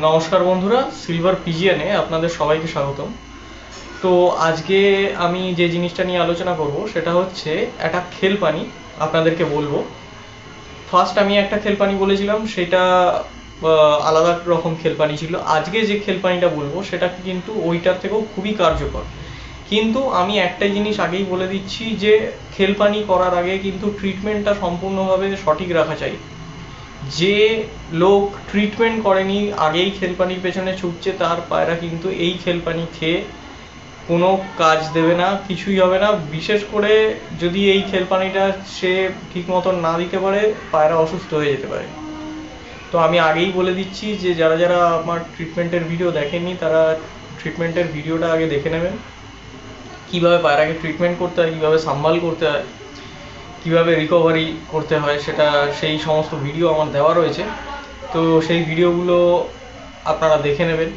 নমস্কার বন্ধুরা, সিলভার পিজিয়ানে আপনাদের সবাইকে স্বাগতম। তো আজকে আমি যে জিনিসটা নিয়ে আলোচনা করব সেটা হচ্ছে একটা খেলপানি আপনাদেরকে বলবো। ফার্স্ট আমি একটা খেলপানি বলেছিলাম, সেটা আলাদা রকম খেলপানি ছিল। আজকে যে খেলপানিটা বলবো সেটা কিন্তু ওইটার থেকেও খুবই কার্যকর। কিন্তু আমি একটাই জিনিস আগেই বলে দিচ্ছি যে খেলপানি করার আগে কিন্তু ট্রিটমেন্টটা সম্পূর্ণভাবে সঠিক রাখা চাই। যে লোক ট্রিটমেন্ট করেনি, আগেই খেলপানির পেছনে ছুটছে, তার পায়রা কিন্তু এই খেলপানি খেয়ে কোনো কাজ দেবে না, কিছুই হবে না। বিশেষ করে যদি এই খেলপানিটা সে ঠিক মতন না দিতে পারে, পায়রা অসুস্থ হয়ে যেতে পারে। তো আমি আগেই বলে দিচ্ছি যে যারা যারা আমার ট্রিটমেন্টের ভিডিও দেখেননি তারা ট্রিটমেন্টের ভিডিওটা আগে দেখে নেবেন। কীভাবে পায়রাকে ট্রিটমেন্ট করতে হয়, কীভাবে সাম্ভাল করতে হয়, কীভাবে রিকভারি করতে হয়, সেটা সেই সমস্ত ভিডিও আমার দেওয়া রয়েছে। তো সেই ভিডিওগুলো আপনারা দেখে নেবেন।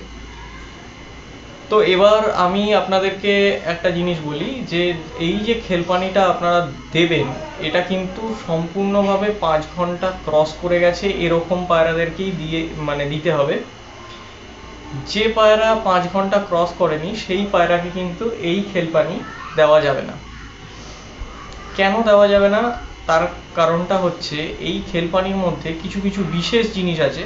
তো এবার আমি আপনাদেরকে একটা জিনিস বলি যে এই যে খেলপানিটা আপনারা দেবেন, এটা কিন্তু সম্পূর্ণভাবে 5 ঘন্টা ক্রস করে গেছে এরকম পায়রাদেরকেই দিতে হবে। যে পায়রা 5 ঘন্টা ক্রস করেনি সেই পায়রাকে কিন্তু এই খেলপানি দেওয়া যাবে না। কেন দেওয়া যাবে না, তার কারণটা হচ্ছে এই খেলপানির মধ্যে কিছু কিছু বিশেষ জিনিস আছে,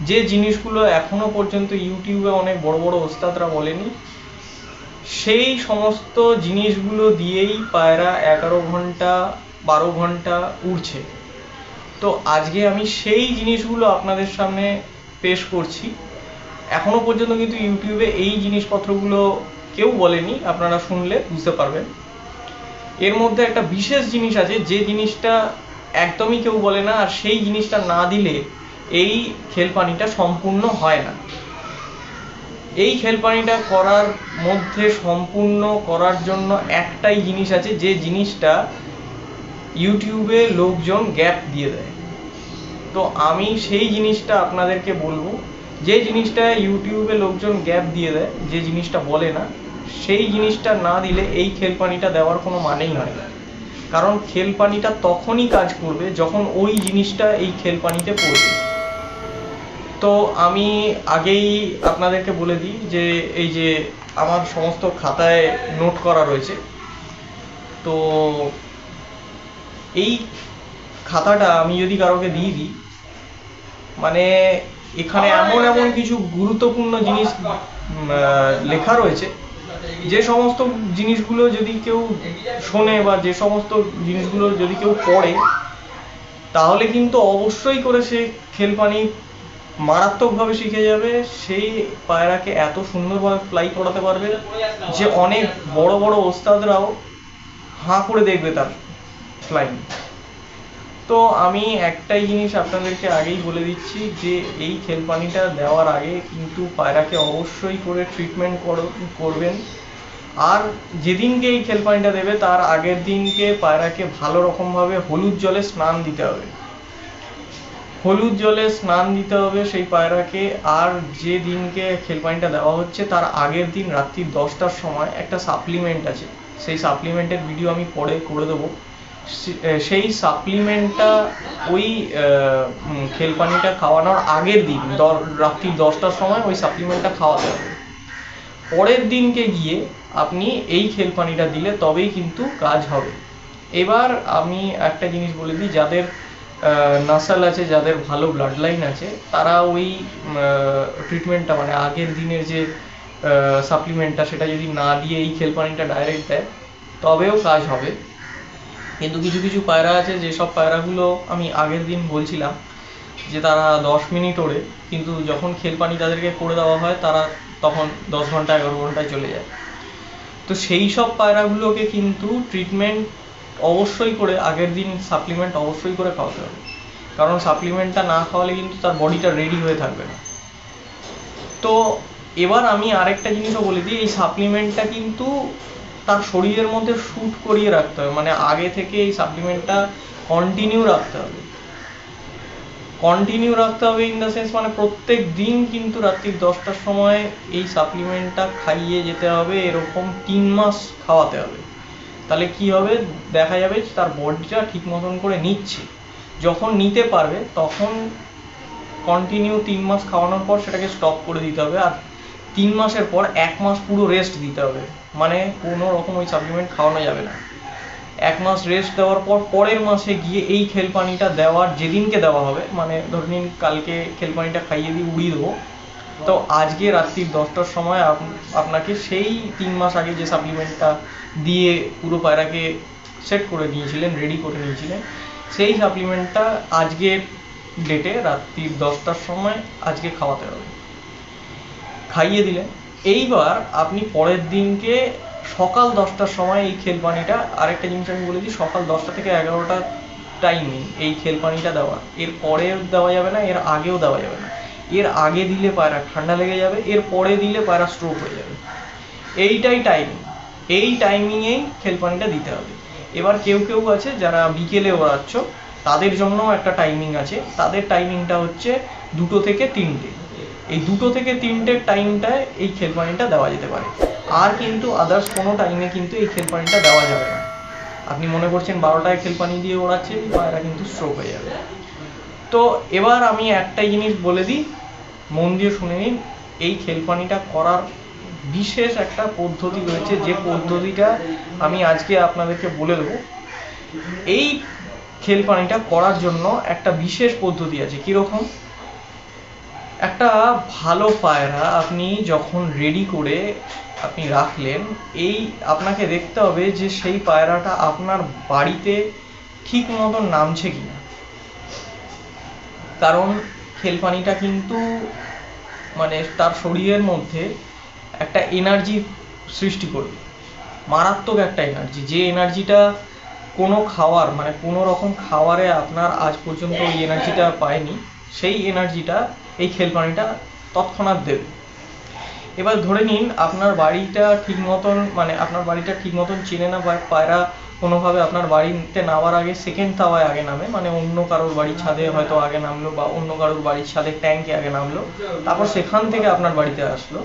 যে জিনিসগুলো এখনো পর্যন্ত ইউটিউবে অনেক বড় বড় ওস্তাদরা বলেনি। সেই সমস্ত জিনিসগুলো দিয়েই পায়রা 11 ঘন্টা 12 ঘন্টা উড়ছে। তো আজকে আমি সেই জিনিসগুলো আপনাদের সামনে পেশ করছি। এখনো পর্যন্ত কিন্তু ইউটিউবে এই জিনিসপত্রগুলো কেউ বলেনি, আপনারা শুনলে বুঝতে পারবেন। এর মধ্যে একটা বিশেষ জিনিস আছে, যে জিনিসটা একদমই কেউ বলে না, আর সেই জিনিসটা না দিলে এই খেলপানিটা সম্পূর্ণ হয় না। এই খেলপানিটা করার মধ্যে সম্পূর্ণ করার জন্য একটাই জিনিস আছে, যে জিনিসটা ইউটিউবে লোকজন গ্যাপ দিয়ে দেয়। তো আমি সেই জিনিসটা আপনাদেরকে বলবো, যে জিনিসটা ইউটিউবে লোকজন গ্যাপ দিয়ে দেয়, যে জিনিসটা বলে না, সেই জিনিসটা না দিলে এই খেলপানিটা দেওয়ার কোনো মানেই হয় না। কারণ খেলপানিটা তখনই কাজ করবে যখন ওই জিনিসটা এই খেলপানিতে পড়বে। তো আমি আগেই আপনাদেরকে বলে দিই যে এই যে আমার সমস্ত খাতায় নোট করা রয়েছে। তো এই খাতাটা আমি যদি কারোকে দিয়ে দিই, মানে এখানে এমন এমন কিছু গুরুত্বপূর্ণ জিনিস লেখা রয়েছে, যে সমস্ত জিনিসগুলো যদি কেউ শোনে বা যে সমস্ত জিনিসগুলো যদি কেউ পড়ে, তাহলে কিন্তু অবশ্যই করে সে খেলপানি মারাত্মকভাবে শিখে যাবে। সেই পায়রাকে এত সুন্দরভাবে ফ্লাই করাতে পারবে যে অনেক বড় বড় ওস্তাদরাও হাঁ করে দেখবে তার ফ্লাইং। তো আমি একটাই জিনিস আপনাদেরকে আগেই বলে দিচ্ছি, যে এই খেলপানিটা দেওয়ার আগে কিন্তু পায়রাকে অবশ্যই করে ট্রিটমেন্ট করবেন। আর যেদিনকে এই খেলপানিটা দেবে তার আগের দিনকে পায়রাকে ভালো রকমভাবে হলুদ জলে স্নান দিতে হবে। হলুদ জলে স্নান দিতে হবে সেই পায়রাকে। আর যে দিনকে খেলপানিটা দেওয়া হচ্ছে তার আগের দিন রাত্রি 10টার সময় একটা সাপ্লিমেন্ট আছে, সেই সাপ্লিমেন্টের ভিডিও আমি পরে করে দেবো। সেই সাপ্লিমেন্টটা ওই খেলপানিটা খাওয়ানোর আগের দিন রাত্রি 10টার সময় ওই সাপ্লিমেন্টটা খাওয়াতে হবে। পরের দিনকে গিয়ে আপনি এই খেলপানিটা দিলে তবেই কিন্তু কাজ হবে। এবার আমি একটা জিনিস বলে দিই, যাদের নাসাল আছে, যাদের ভালো ব্লাড লাইন আছে, তারা ওই ট্রিটমেন্টটা মানে আগের দিনের যে সাপ্লিমেন্টটা সেটা যদি না দিয়ে এই খেলপানিটা ডাইরেক্ট দেয় তবেও কাজ হবে। কিন্তু কিছু কিছু পায়রা আছে, যেসব পায়রাগুলো আমি আগের দিন বলছিলাম যে তারা 10 মিনিট ওড়ে, কিন্তু যখন খেলপানি তাদেরকে করে দেওয়া হয় তারা তখন 10 ঘন্টা 11 ঘন্টায় চলে যায়। তো সেই সব পায়রাগুলোকে কিন্তু ট্রিটমেন্ট অবশ্যই করে আগের দিন সাপ্লিমেন্ট অবশ্যই করে খাওয়াতে হবে, কারণ সাপ্লিমেন্টটা না খাওয়ালে কিন্তু তার বডিটা রেডি হয়ে থাকবে না। তো এবার আমি আরেকটা জিনিসও বলে দিই, এই সাপ্লিমেন্টটা কিন্তু তার শরীরের মধ্যে শ্যুট করিয়ে রাখতে হবে, মানে আগে থেকে এই সাপ্লিমেন্টটা কন্টিনিউ রাখতে হবে। ইন দ্য সেন্স মানে প্রত্যেক দিন কিন্তু রাত্রি 10টার সময় এই সাপ্লিমেন্টটা খাইয়ে যেতে হবে, এরকম 3 মাস খাওয়াতে হবে। তাহলে কি হবে, দেখা যাবে তার বডিটা ঠিক মতন করে নিচ্ছে। যখন নিতে পারবে তখন কন্টিনিউ 3 মাস খাওয়ানোর পর সেটাকে স্টপ করে দিতে হবে। আর 3 মাসের পর 1 মাস পুরো রেস্ট দিতে হবে, মানে কোনো রকম ওই সাপ্লিমেন্ট খাওয়ানো যাবে না। 1 মাস রেস্ট দেওয়ার পর পরের মাসে গিয়ে এই খেল পানিটা দেওয়ার যেদিনকে দেওয়া হবে, মানে ধরে নিন কালকে খেল পানিটা খাইয়ে দিয়ে উড়িয়ে দেবো, তো আজকে রাত্রি 10টার সময় আপনাকে সেই 3 মাস আগে যে সাপ্লিমেন্টটা দিয়ে পুরো পায়রাকে সেট করে নিয়েছিলেন, রেডি করে নিয়েছিলেন, সেই সাপ্লিমেন্টটা আজকের ডেটে রাত্রি 10টার সময় আজকে খাওয়াতে হবে। খাইয়ে দিলেন। এইবার আপনি পরের দিনকে সকাল 10টার সময় এই খেল পানিটা, আরেকটা জিনিস আমি বলে দিই, সকাল 10টা থেকে 11টা টাইমিং এই খেল পানিটা দেওয়া। এর পরেও দেওয়া যাবে না, এর আগেও দেওয়া যাবে না। এর আগে দিলে পায়রা ঠান্ডা লেগে যাবে, এর পরে দিলে পায়রা স্ট্রোক হয়ে যাবে। এইটাই টাইমিং, এই টাইমিংয়েই খেল পানিটা দিতে হবে। এবার কেউ কেউ আছে যারা বিকেলে ওড়াচ্ছ, তাদের জন্য একটা টাইমিং আছে। তাদের টাইমিংটা হচ্ছে 2টো থেকে 3টে। এই 2টো থেকে 3টের টাইমটায় এই খেল পানিটা দেওয়া যেতে পারে। আর কিন্তু আদার্স কোনো টাইমে কিন্তু এই খেল পানিটা দেওয়া যাবে না। আপনি মনে করছেন 12টায় খেল পানি দিয়ে ওড়াচ্ছেন, পায়রা কিন্তু স্ট্রোক হয়ে যাবে। তো এবার আমি একটাই জিনিস বলে দিই, মন দিয়ে শুনে নিন। এই খেল পানিটা করার বিশেষ একটা পদ্ধতি রয়েছে, যে পদ্ধতিটা আমি আজকে আপনাদেরকে বলে দেবো। এই খেল পানিটা করার জন্য একটা বিশেষ পদ্ধতি আছে। কিরকম? একটা ভালো পায়রা আপনি যখন রেডি করে আপনি রাখলেন, এই আপনাকে দেখতে হবে যে সেই পায়রাটা আপনার বাড়িতে ঠিক মতন নামছে কিনা। কারণ খেল পানিটা কিন্তু মানে তার শরীরের মধ্যে একটা এনার্জি সৃষ্টি করবে, মারাত্মক একটা এনার্জি। যে এনার্জিটা কোনো খাওয়ার, মানে কোনো রকম খাওয়ারে আপনার আজ পর্যন্ত ওই এনার্জিটা পায়নি, সেই এনার্জিটা এই খেল পানিটা তৎক্ষণাৎ দেবে। এবার ধরে নিন আপনার বাড়িটা ঠিক মতন, মানে আপনার বাড়িটা ঠিক মতন চেনে না, পায়রা কোনোভাবে আপনার বাড়িতে নামার আগে সেকেন্ড তাওয়ায় আগে নামে, মানে অন্য কারোর বাড়ির ছাদে হয়তো আগে নামলো, বা অন্য কারোর বাড়ির ছাদের ট্যাঙ্কে আগে নামলো, তারপর সেখান থেকে আপনার বাড়িতে আসলো।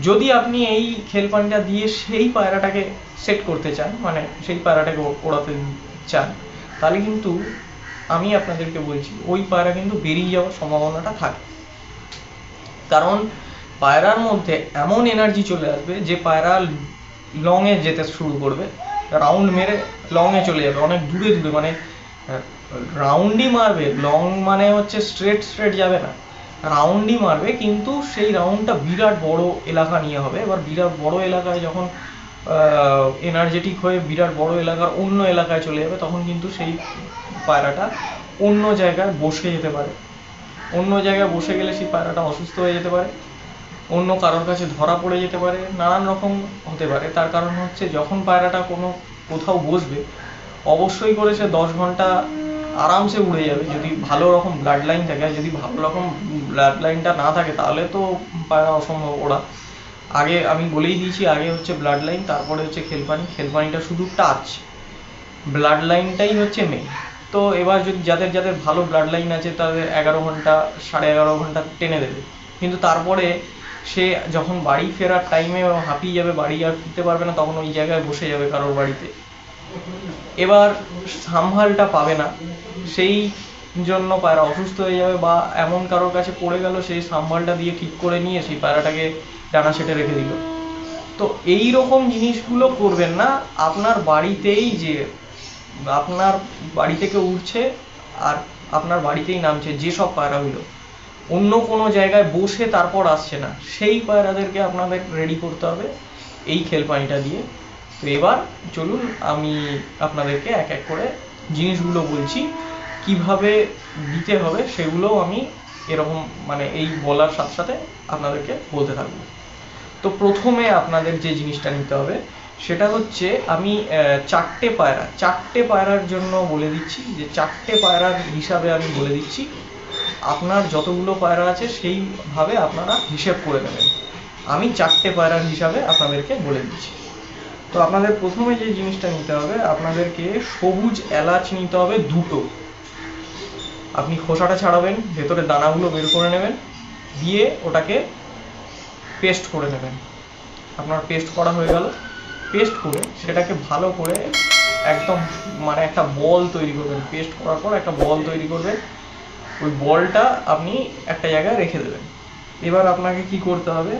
যদি আপনি এই খেল পানিটা দিয়ে সেই পায়রাটাকে সেট করতে চান, মানে সেই পায়রাটাকে ওড়াতে চান, তাহলে কিন্তু আমি আপনাদেরকে বলছি ওই পায়রা কিন্তু বেরিয়ে যাওয়ার সম্ভাবনাটা থাকে। কারণ পায়রার মধ্যে এমন এনার্জি চলে আসবে যে পায়রা লংয়ে যেতে শুরু করবে, রাউন্ড মেরে লংয়ে চলে যাবে, অনেক দূরে দূরে, মানে রাউন্ডই মারবে। লং মানে হচ্ছে স্ট্রেট স্ট্রেট যাবে না, রাউন্ডই মারবে, কিন্তু সেই রাউন্ডটা বিরাট বড় এলাকা নিয়ে হবে। এবার বিরাট বড় এলাকায় যখন এনার্জেটিক হয়ে বিরাট বড় এলাকার অন্য এলাকায় চলে যাবে, তখন কিন্তু সেই পায়রাটা অন্য জায়গায় বসে যেতে পারে। অন্য জায়গায় বসে গেলে সেই পায়রাটা অসুস্থ হয়ে যেতে পারে, অন্য কারোর কাছে ধরা পড়ে যেতে পারে, নানান রকম হতে পারে। তার কারণ হচ্ছে যখন পায়রাটা কোথাও বসবে, অবশ্যই করে সে 10 ঘন্টা আরামসে উড়ে যাবে, যদি ভালো রকম ব্লাড লাইন থাকে। আর যদি ভালো রকম ব্লাড লাইনটা না থাকে তাহলে তো পায়রা অসম্ভব ওড়া। আগে আমি বলেই দিয়েছি, আগে হচ্ছে ব্লাড লাইন, তারপরে হচ্ছে খেল পানি। খেল পানিটা শুধু টাচ, ব্লাড লাইনটাই হচ্ছে মেইন। তো এবার যদি যাদের যাদের ভালো ব্লাড লাইন আছে, তাদের 11 ঘন্টা 11.5 ঘন্টা টেনে দেবে, কিন্তু তারপরে সে যখন বাড়ি ফেরার টাইমে হাঁপিয়ে যাবে, বাড়ি আর ফিরতে পারবে না, তখন ওই জায়গায় বসে যাবে কারোর বাড়িতে। এবার সাম্ভালটা পাবে না, সেই জন্য পায়রা অসুস্থ হয়ে যাবে, বা এমন কারোর কাছে পড়ে গেল, সেই সাম্ভালটা দিয়ে ঠিক করে নিয়ে সেই পায়রাটাকে ডানা সেটে রেখে দিল। তো এই রকম জিনিসগুলো করবেন না। আপনার বাড়িতেই, যে আপনার বাড়ি থেকে উঠছে আর আপনার বাড়িতেই নামছে যেসব পায়রাগুলো, অন্য কোনো জায়গায় বসে তারপর আসছে না, সেই পায়রাদেরকে আপনাদের রেডি করতে হবে এই খেল পানিটা দিয়ে। তো এবার চলুন আমি আপনাদেরকে এক এক করে জিনিসগুলো বলছি, কিভাবে দিতে হবে সেগুলোও আমি এরকম মানে এই বলার সাথে সাথে আপনাদেরকে বলতে থাকবো। তো প্রথমে আপনাদের যে জিনিসটা নিতে হবে সেটা হচ্ছে, আমি 4টে পায়রার জন্য বলে দিচ্ছি, যে 4টে পায়রার হিসাবে আমি বলে দিচ্ছি। আপনার যতগুলো পায়রা আছে সেইভাবে আপনারা হিসেব করে নেবেন। আমি 4টে পায়রার হিসাবে আপনাদেরকে বলে দিচ্ছি। তো আপনাদের প্রথমে যে জিনিসটা নিতে হবে, আপনাদেরকে সবুজ এলাচ নিতে হবে 2টো। আপনি খোসাটা ছাড়াবেন, ভেতরে দানাগুলো বের করে নেবেন, দিয়ে ওটাকে পেস্ট করে নেবেন। আপনার পেস্ট করা হয়ে গেল। পেস্ট করে সেটাকে ভালো করে একদম মানে একটা বল তৈরি করবেন। পেস্ট করার পর একটা বল তৈরি করবেন, ওই বলটা আপনি একটা জায়গায় রেখে দেবেন। এবার আপনাকে কি করতে হবে,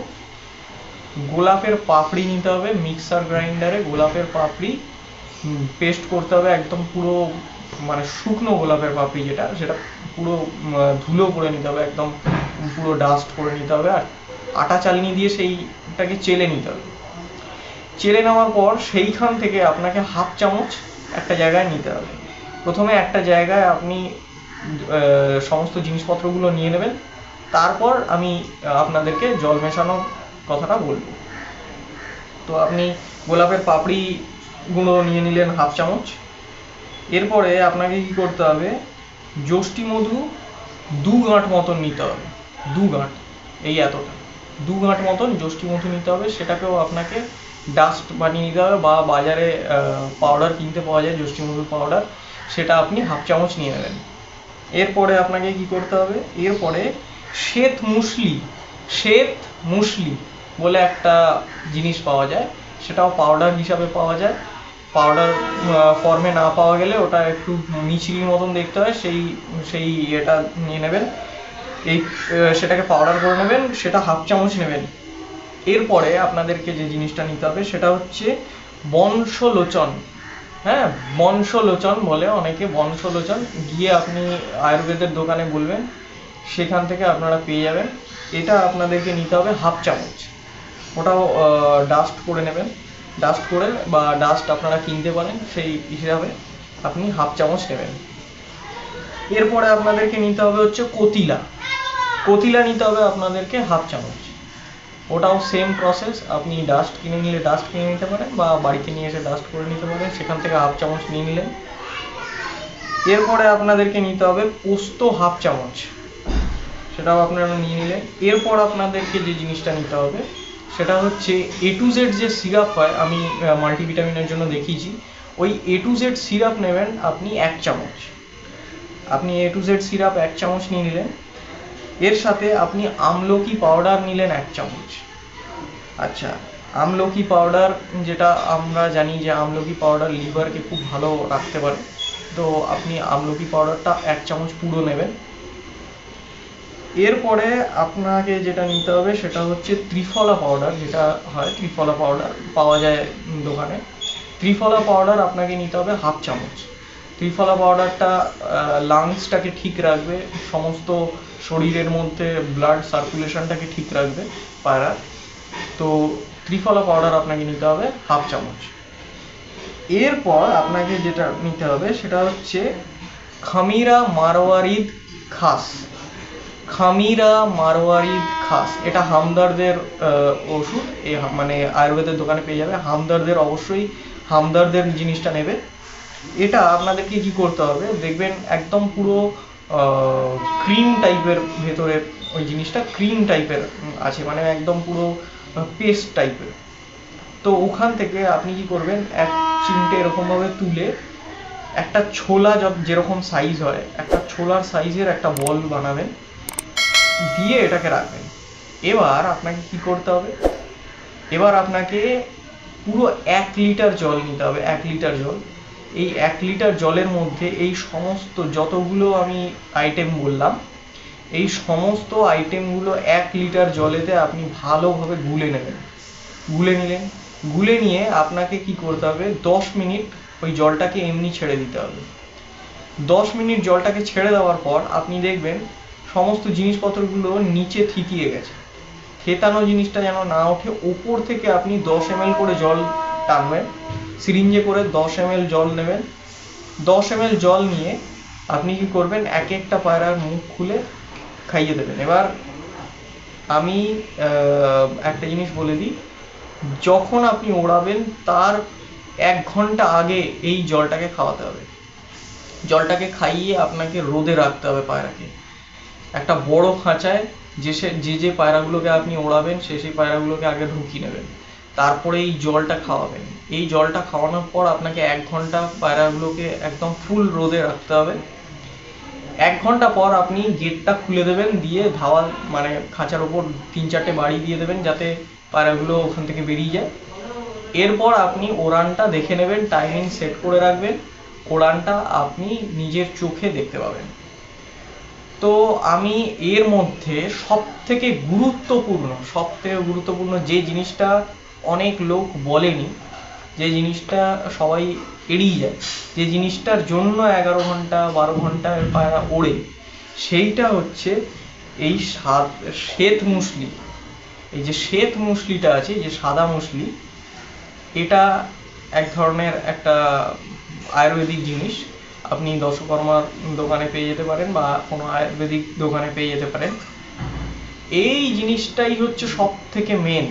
গোলাপের পাপড়ি নিতে হবে, মিক্সার গ্রাইন্ডারে গোলাপের পাপড়ি পেস্ট করতে হবে, একদম পুরো মানে শুকনো গোলাপের পাপড়ি যেটা, সেটা পুরো ধুলো করে নিতে হবে, একদম পুরো ডাস্ট করে নিতে হবে। আর আটা চালনি দিয়ে সেইটাকে চেলে নিতে হবে। চেলে নেওয়ার পর সেইখান থেকে আপনাকে হাফ চামচ একটা জায়গায় নিতে হবে। প্রথমে একটা জায়গায় আপনি সমস্ত জিনিসপত্রগুলো নিয়ে নেবেন, তারপর আমি আপনাদেরকে জল মেশানোর কথাটা বলবো। তো আপনি গোলাপের পাপড়ি গুঁড়ো নিয়ে নিলেন হাফ চামচ। এরপরে আপনাকে কি করতে হবে, যষ্টি মধু 2 গাঁট মতন নিতে হবে, 2 গাঁট, এই এতটা 2 গাঁট মতন যষ্টি মধু নিতে হবে। সেটাকেও আপনাকে ডাস্ট বানিয়ে নিতে হবে, বা বাজারে পাউডার কিনতে পাওয়া যায় যষ্টি মধুর পাউডার, সেটা আপনি হাফ চামচ নিয়ে নেবেন। এরপরে আপনাকে কি করতে হবে, এরপরে শ্বেত মুসলি বলে একটা জিনিস পাওয়া যায়, সেটাও পাউডার হিসাবে পাওয়া যায়। পাউডার ফর্মে না পাওয়া গেলে ওটা একটু মিছরির মতন দেখতে হয়, সেই এটা নিয়ে নেবেন, এই সেটাকে পাউডার করে নেবেন, সেটা হাফ চামচ নেবেন। এরপরে আপনাদেরকে যে জিনিসটা নিতে হবে সেটা হচ্ছে বংশলোচন। হ্যাঁ, বংশলোচন বলে অনেকে, বংশলোচন গিয়ে আপনি আয়ুর্বেদের দোকানে বলবেন, সেখান থেকে আপনারা পেয়ে যাবেন। এটা আপনাদেরকে নিতে হবে হাফ চামচ, ওটাও ডাস্ট করে নেবেন, ডাস্ট করে বা ডাস্ট আপনারা কিনতে পারেন, সেই হিসাবে আপনি হাফ চামচ নেবেন। এরপরে আপনাদেরকে নিতে হবে হচ্ছে কতিলা নিতে হবে আপনাদেরকে হাফ চামচ, ওটাও সেম প্রসেস, আপনি ডাস্ট কিনে নিলে ডাস্ট কিনে নিতে পারেন, বা বাড়িতে নিয়ে এসে ডাস্ট করে নিতে পারেন, সেখান থেকে হাফ চামচ নিয়ে নিলেন। এরপরে আপনাদেরকে নিতে হবে পোস্ত হাফ চামচ, সেটাও আপনারা নিয়ে নিলেন। এরপর আপনাদেরকে যে জিনিসটা নিতে হবে সেটা হচ্ছে A to Z যে সিরাপ হয়, আমি মাল্টিভিটামিনের জন্য দেখিয়েছি, ওই A to Z সিরাপ নেবেন আপনি 1 চামচ, আপনি A to Z সিরাপ 1 চামচ নিয়ে নিলেন। এর সাথে আপনি আমলকি পাউডার নিলেন 1 চামচ। আচ্ছা, আমলকি পাউডার, যেটা আমরা জানি যে আমলকি পাউডার লিভারকে খুব ভালো রাখতে পারে, তো আপনি আমলকি পাউডারটা 1 চামচ পুরো নেবেন। এরপরে আপনাকে যেটা নিতে হবে সেটা হচ্ছে ত্রিফলা পাউডার, যেটা হয় ত্রিফলা পাউডার পাওয়া যায় দোকানে, ত্রিফলা পাউডার আপনাকে নিতে হবে হাফ চামচ। ত্রিফলা পাউডারটা লাংসটাকে ঠিক রাখবে, সমস্ত শরীরের মধ্যে ব্লাড সার্কুলেশনটাকে ঠিক রাখবে পায়রার, তো ত্রিফলা পাউডার আপনাকে নিতে হবে হাফ চামচ। এরপর আপনাকে যেটা নিতে হবে সেটা হচ্ছে খামিরা মারওয়ারিদ খাস, এটা হামদর্দের ওষুধ, মানে আয়ুর্বেদের দোকানে পেয়ে যাবে। অবশ্যই হামদর্দের জিনিসটা নেবে। এটা আপনাদেরকে কি করতে হবে, দেখবেন একদম পুরো ক্রিম টাইপের ভেতরের ওই জিনিসটা ক্রিম টাইপের আছে, মানে একদম পুরো পেস্ট টাইপের। তো ওখান থেকে আপনি কি করবেন, 1 চিমটে এরকম ভাবে তুলে একটা ছোলা যেরকম সাইজ হয়, একটা ছোলার সাইজের একটা বল বানাবেন, দিয়ে এটাকে রাখবেন। এবার আপনাকে কি করতে হবে, এবার আপনাকে পুরো 1 লিটার জল নিতে হবে, 1 লিটার জল। এই 1 লিটার জলের মধ্যে এই সমস্ত যতগুলো আমি আইটেম বললাম, এই সমস্ত আইটেমগুলো 1 লিটার জলেতে আপনি ভালোভাবে গুলে নেবেন। গুলে নিয়ে আপনাকে কি করতে হবে, 10 মিনিট ওই জলটাকে এমনি ছেড়ে দিতে হবে। 10 মিনিট জলটাকে ছেড়ে দেওয়ার পর আপনি দেখবেন সমস্ত জিনিসপত্রগুলো নিচে থিতিয়ে গেছে, থেতানো জিনিসটা যেন না ওঠে। ওপর থেকে আপনি 10 ml করে জল টানবেন, সিরিঞ্জে করে 10 ml জল নেবেন। 10 ml জল নিয়ে আপনি কি করবেন, এক একটা পায়রার মুখ খুলে খাইয়ে দেবেন। এবার আমি একটা জিনিস বলে দিই, যখন আপনি ওড়াবেন তার 1 ঘন্টা আগে এই জলটাকে খাওয়াতে হবে। জলটাকে খাইয়ে আপনাকে রোদে রাখতে হবে পায়রাকে, একটা বড় খাঁচায়। যে পায়রাগুলোকে আপনি ওড়াবেন সেই পায়রাগুলোকে আগে ঢুকিয়ে নেবেন, তারপরে এই জলটা খাওয়াবেন। এই জলটা খাওয়ানোর পর আপনাকে 1 ঘন্টা পায়রাগুলোকে একদম ফুল রোদে রাখতে হবে। 1 ঘন্টা পর আপনি গেটটা খুলে দেবেন, দিয়ে ধাওয়া মানে খাঁচার ওপর 3-4টে বাড়ি দিয়ে দেবেন, যাতে পায়রাগুলো ওখান থেকে বেরিয়ে যায়। এরপর আপনি ওড়ানটা দেখে নেবেন, টাইমিং সেট করে রাখবেন, ওড়ানটা আপনি নিজের চোখে দেখতে পাবেন। তো আমি এর মধ্যে সব থেকে গুরুত্বপূর্ণ যে জিনিসটা অনেক লোক বলেনি, যে জিনিসটা সবাই এড়িয়ে যায়, যে জিনিসটার জন্য 11 ঘন্টা 12 ঘন্টা পায়রা ওড়ে, সেইটা হচ্ছে এই শ্বেত মুসলি। এই যে শ্বেত মুসলিটা আছে, যে সাদা মুসলি, এটা এক ধরনের একটা আয়ুর্বেদিক জিনিস। আপনি দশকর্মার দোকানে পেয়ে যেতে পারেন বা কোনো আয়ুর্বেদিক দোকানে পেয়ে যেতে পারেন। এই জিনিসটাই হচ্ছে সব থেকে মেন।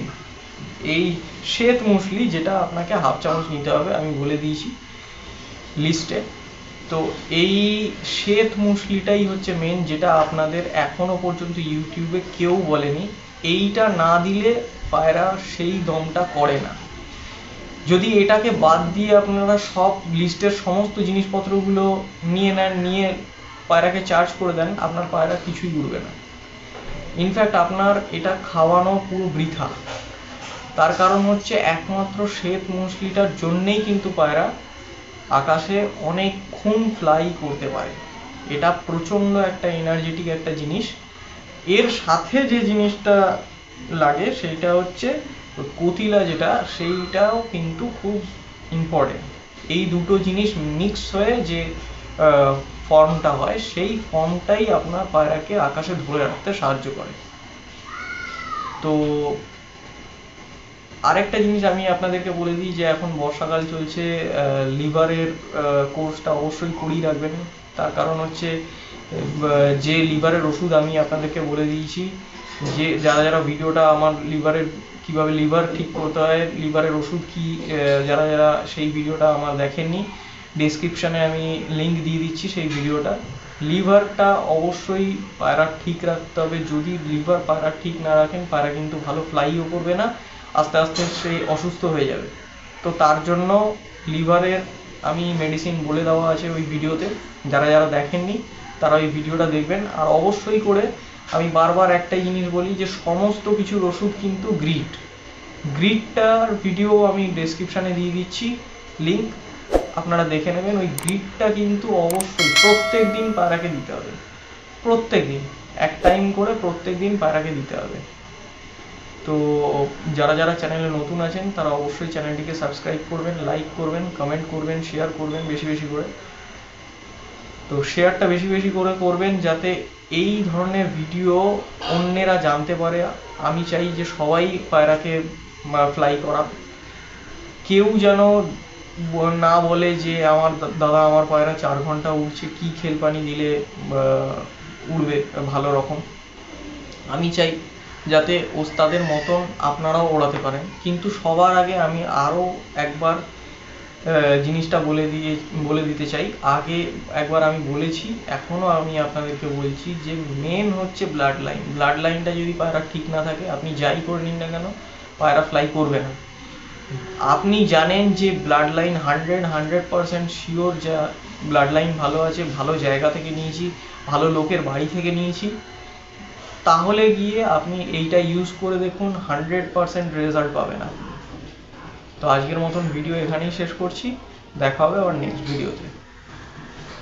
এই শ্বেত মুসলি, যেটা আপনাকে 1/2 চামচ নিতে হবে, আমি বলে দিয়েছি লিস্টে। তো এই শ্বেত মুসলিটাই হচ্ছে মেন, যেটা আপনাদের এখনো পর্যন্ত ইউটিউবে কেউ বলেনি। এইটা না দিলে পায়রা সেই দমটা করে না। যদি এটাকে বাদ দিয়ে আপনারা সব লিস্টের সমস্ত জিনিসপত্রগুলো নিয়ে নেন, নিয়ে পায়রাকে চার্জ করে দেন, আপনার পায়রা কিছুই উড়বে না। ইনফ্যাক্ট আপনার এটা খাওয়ানো পুরো বৃথা। তার কারণ হচ্ছে একমাত্র শ্বেত মুসলিটার জন্যেই কিন্তু পায়রা আকাশে অনেকক্ষণ ফ্লাই করতে পারে। এটা প্রচণ্ড একটা এনার্জেটিক একটা জিনিস। এর সাথে যে জিনিসটা লাগে সেইটা হচ্ছে কতিলা, যেটা সেইটাও কিন্তু খুব ইম্পর্টেন্ট। এই দুটো জিনিস মিক্স হয়ে যে ফর্মটা হয়, সেই ফর্মটাই আপনার পায়রাকে আকাশে ধরে রাখতে সাহায্য করে। তো আরেকটা জিনিস আমি আপনাদেরকে বলে দিই, যে এখন বর্ষাকাল চলছে, লিভারের কোর্সটা অবশ্যই করিয়ে রাখবেন। তার কারণ হচ্ছে যে লিভারের ওষুধ আমি আপনাদেরকে বলে দিয়েছি, যে যারা ভিডিওটা আমার কিভাবে লিভার ঠিক করতে হয়, লিভারের ওষুধ কি, যারা সেই ভিডিওটা আমার দেখেননি, ডেসক্রিপশানে আমি লিঙ্ক দিয়ে দিচ্ছি সেই ভিডিওটা। লিভারটা অবশ্যই পায়রা ঠিক রাখতে হবে। যদি লিভার পায়রা ঠিক না রাখেন, পায়রা কিন্তু ভালো ফ্লাইও করবে না, আস্তে আস্তে সেই অসুস্থ হয়ে যাবে। তো তার জন্য লিভারের আমি মেডিসিন বলে দেওয়া আছে ওই ভিডিওতে, যারা দেখেননি তারা ওই ভিডিওটা দেখবেন। আর অবশ্যই করে আমি বারবার একটাই জিনিস বলি, যে সমস্ত কিছুর ওষুধ কিন্তু গ্রিডটার ভিডিও আমি ডেসক্রিপশানে দিয়ে দিচ্ছি লিঙ্ক, আপনারা দেখে নেবেন। ওই গ্রিডটা কিন্তু অবশ্যই প্রত্যেক দিন পায়রাকে দিতে হবে, প্রত্যেক দিন এক টাইম করে প্রত্যেক দিন পায়রাকে দিতে হবে। তো যারা চ্যানেলে নতুন আছেন তারা অবশ্যই চ্যানেলটিকে সাবস্ক্রাইব করবেন, লাইক করবেন, কমেন্ট করবেন, শেয়ার করবেন বেশি করে। তো শেয়ারটা বেশি করে করবেন, যাতে এই ধরনের ভিডিও অন্যেরা জানতে পারে। আমি চাই যে সবাই পায়রাকে ফ্লাই করা। কেউ যেন না বলে যে আমার দাদা আমার পায়রা 4 ঘন্টা উড়ছে, কি খেল পানি দিলে উড়বে ভালো রকম। আমি চাই যাতে ওস্তাদের মতন আপনারাও ওড়াতে পারেন। কিন্তু সবার আগে আমি আরও একবার জিনিসটা বলে দিতে চাই। আগে একবার আমি বলেছি, এখনও আমি আপনাদেরকে বলছি, যে মেন হচ্ছে ব্লাড লাইনটা যদি পায়রা ঠিক না থাকে, আপনি যাই করে নিন না কেন, পায়রা ফ্লাই করবে না। আপনি জানেন যে ব্লাড লাইন 100% শিওর, যা ব্লাড লাইন ভালো আছে, ভালো জায়গা থেকে নিয়েছি, ভালো লোকের বাড়ি থেকে নিয়েছি, তাহলে গিয়ে আপনি এইটা ইউজ করে দেখুন, 100% রেজাল্ট পাবেন আপনি। তো আজকের মতন ভিডিও এখানেই শেষ করছি, দেখা হবে আবার নেক্সট ভিডিওতে।